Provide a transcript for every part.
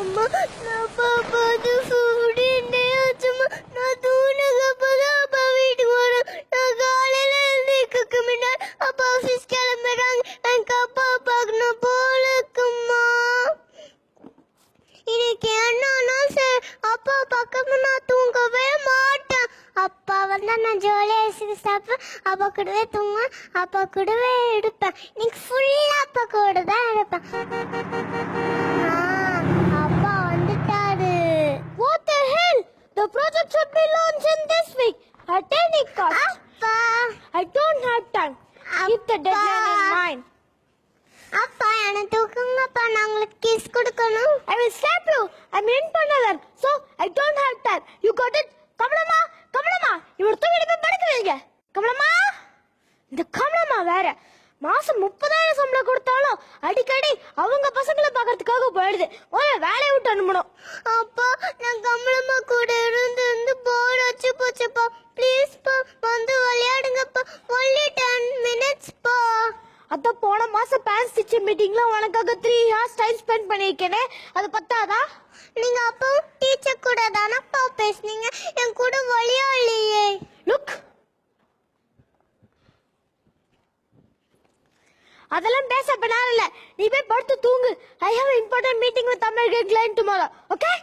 அம்மா நான் பாப்பாது ஃபுட்டே அச்சம்மா நான் தூணுக்கு அப்பதான் அப்பா வீட்டுக்கு வரேன். நான் காலையில எழுந்திருக்க முன்னாடி அப்பா ஆஃபீஸ் கிளம்புறாங்க. எனக்கு அப்பா பார்க்கணும் போல இருக்குமா. இன்னைக்கு என்னன்னா சரி அப்பா பக்கத்துல நான் தூங்கவே மாட்டேன். அப்பா வந்தா நான் ஜாலியாக சாப்பிடுவேன். அப்பா கூடவே தூங்குவேன். அப்பா கூடவே எடுப்பேன். இன்னைக்கு ஃபுல்லா அப்பா கூட தான் எடுப்பேன். அப்பா வந்துட்டாரு. What the hell? The project should be launched in this week. At any cost. அப்பா I don't have time. Keep the deadline in mind. அப்பா என்ன தூக்குங்கப்பா. நான் உங்களுக்கு கிஸ் கொடுக்கணும். I will slap you. I'm in பண்ணலன். So I don't have time. You got it? கமலம்மா கமலம்மா இவரு தூக்கிட்டு போய் படுக்க வைங்க. கமலம்மா இந்த கமலம்மா வேற மாசம் 30,000 சம்பளம் கொடுத்தாலும் அடிக்கடி அவங்க பசங்களை பார்க்கறதுக்காக போயிடுது. ஒரு வேலையை விட்டு அனுப்பணும். அப்பா நான் கமலம்மா கூட இருந்து போர் அடிச்சு போச்சுப்பா. ப்ளீஸ் பா வந்து விளையாடுங்கப்பா. only 10 minutes பா. அத போன மாசம் பேரண்ட்ஸ் டீச்சர் மீட்டிங்ல உனக்காக 3 hours டைம் ஸ்பெண்ட் பண்ணிருக்கேனே, அது பத்தாதா? நீங்க அப்போ டீச்சர் கூட தானப்பா பேசுனீங்க, என் கூட விளையாடலையே. லுக், அதெல்லாம் பேச பண்ணால இல்ல. நீ போய் படுத்து தூங்கு. I have an important meeting with American client tomorrow. Okay?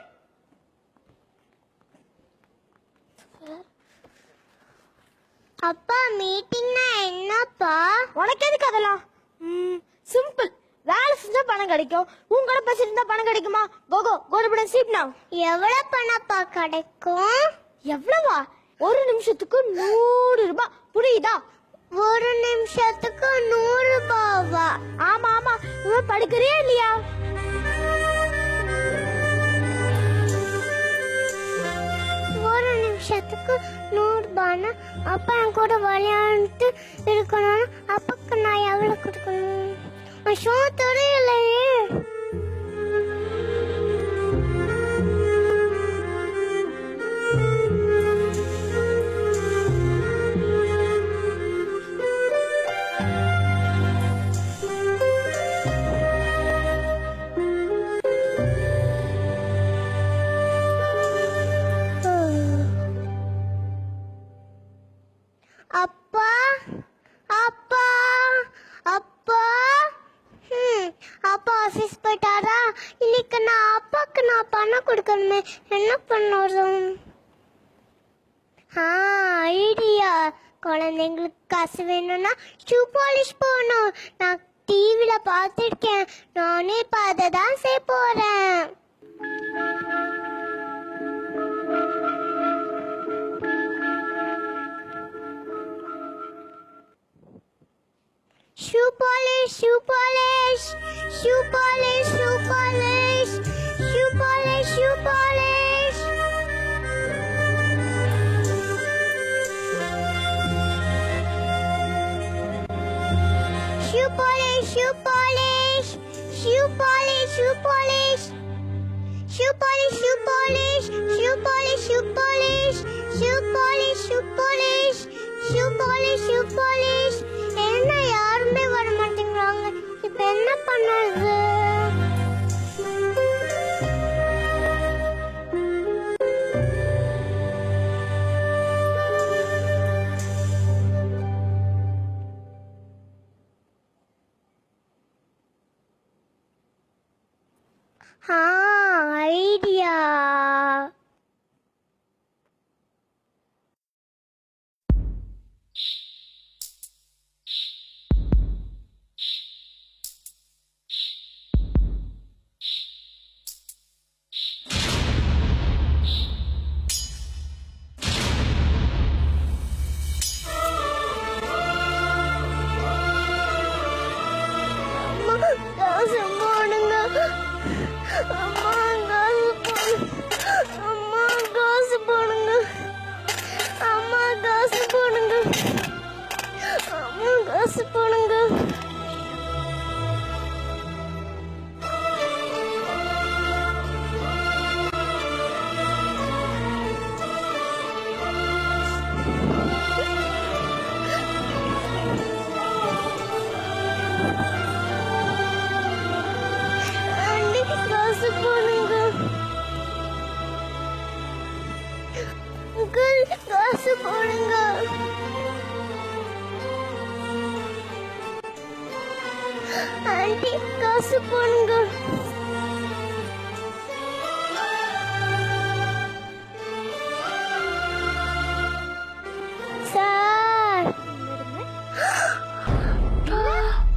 அப்பா மீட்டிங்னா என்னப்பா? உனக்கு எதுக்கு அதெல்லாம்? சிம்பிள். வேலை செஞ்சா பணம் கிடைக்கும். உன் கூட பேசிட்டு பணம் கிடைக்குமா? கோகோ கோடு சீப் now. எவ்வளவு பணப்பா கிடைக்கும்? எவ்வளவா? ஒரு நிமிஷத்துக்கு 100 ரூபாய். புரியுதா? ஒரு நிமிஷத்துக்கு 100 ரூபாவா? ஆமா ஆமா. நீ படிக்கிறியா இல்லையா? ஒரு நிமிஷத்துக்கு 100 ரூபானா அப்பா என் கூட விளையாண்டுட்டு இருக்கணும். அப்பாக்கு நான் எவ்வளவு கொடுக்கணும்? ஷோ தெரியலையே. அப்பா அப்பா அப்பா அப்பா ஆஃபீஸ் போயிட்டாரா? இன்னைக்கு நான் அப்பாக்கு நான் பணம் கொடுக்கணுமே, என்ன பண்ணுறோம்? ஐடியா. குழந்தைங்களுக்கு காசு வேணும்னா ஷூ பாலிஷ் போகணும். நான் டிவியில பார்த்துருக்கேன். நானே இப்போ அதை தான் செய்ய போறேன். Shoe polish, shoe polish, shoe polish, shoe polish, shoe polish, shoe polish. Shoe polish, shoe polish, shoe polish, shoe polish. Shoe polish, shoe polish, shoe polish, shoe polish, shoe polish, shoe polish, shoe polish, shoe polish. என்ன யாருமே வர மாட்டேங்கிறாங்க. இப்ப என்ன பண்ணுறது? Idea. காசு போடுங்க. அம்மா காசு போடுங்க. அம்மா காசு போடுங்க. அம்மா காசு போடுங்க. அம்மா காசு போடுங்க. காசு போடுங்க. ஆண்டி காசு போடுங்க. சார்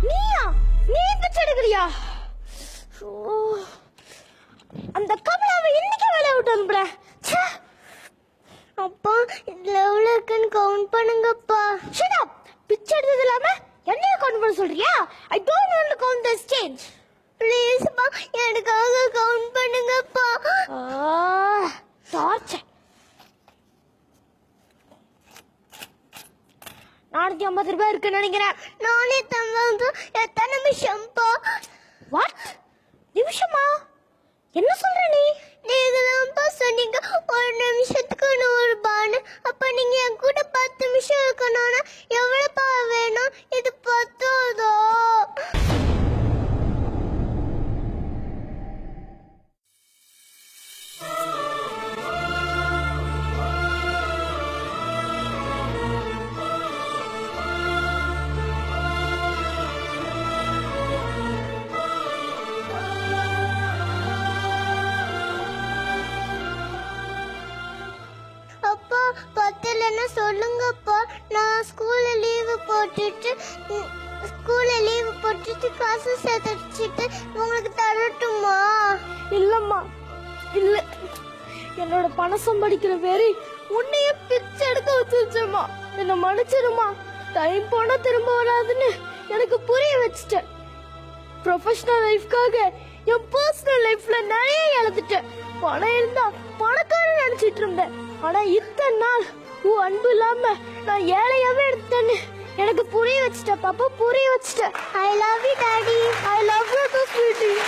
நீயா? நீ பிச்சை எடுக்கிறியா? அந்த கமலாவை இன்னைக்கு வேலையை விட்டு அனுப்புற. அப்பா இதுல எவ்வளவு இருக்குன்னு கவுண்ட் பண்ணுங்கப்பா. Shut up. பிச்சை எடுத்தது இல்லாம என்னைய கவுண்ட் பண்ண சொல்றியா? I don't want to count this change. Please பா எனக்காக கவுண்ட் பண்ணுங்கப்பா. டார்ச்சர். 450 ரூபாய் இருக்குன்னு நினைக்கிறேன். நானே தந்தாங்க. எத்தனை நிமிஷம்ப்பா? வாட்? நிமிஷமா? என்ன சொல்ற நீ? நீங்க தான்ப்பா சொன்னீங்க 1 நிமிஷத்துக்கு 100 ரூபான்னு. அப்ப நீங்க என் கூட 10 நிமிஷம் இருக்கணும்னா எவ்வளவுப்பா வேணும்? இது பத்தாதோ? அப்பா பத்தலன்னா சொல்லுங்கப்பா. நான் ஸ்கூல்ல லீவு போட்டுட்டு காசு சேர்த்துட்டு உங்களுக்கு தரட்டுமா? இல்லம்மா, இல்ல. என்னோட பணம் சம்பாதிக்கிற பேரு உன்னைய பிச்சை எடுக்க வச்சிருச்சம்மா. என்ன மன்னிச்சிருமா. டைம் போனா திரும்ப வராதுன்னு எனக்கு புரிய வச்சுட்டேன். ப்ரொஃபஷனல் லைஃப்காக என் பர்சனல் லைஃப்ல நிறைய இழந்துட்டேன். பணம் இருந்தா பணக்காரன் நினைச்சிட்டு இருந்தேன். ஆனா இத்தனை நாள் உன் அன்பு இல்லாம நான் ஏழையாவே எடுத்தேன்னு எனக்கு புரிய வச்சுட்டேன் பாப்பா, புரிய வச்சுட்டேன். I love you, Daddy. I love you too, sweetie.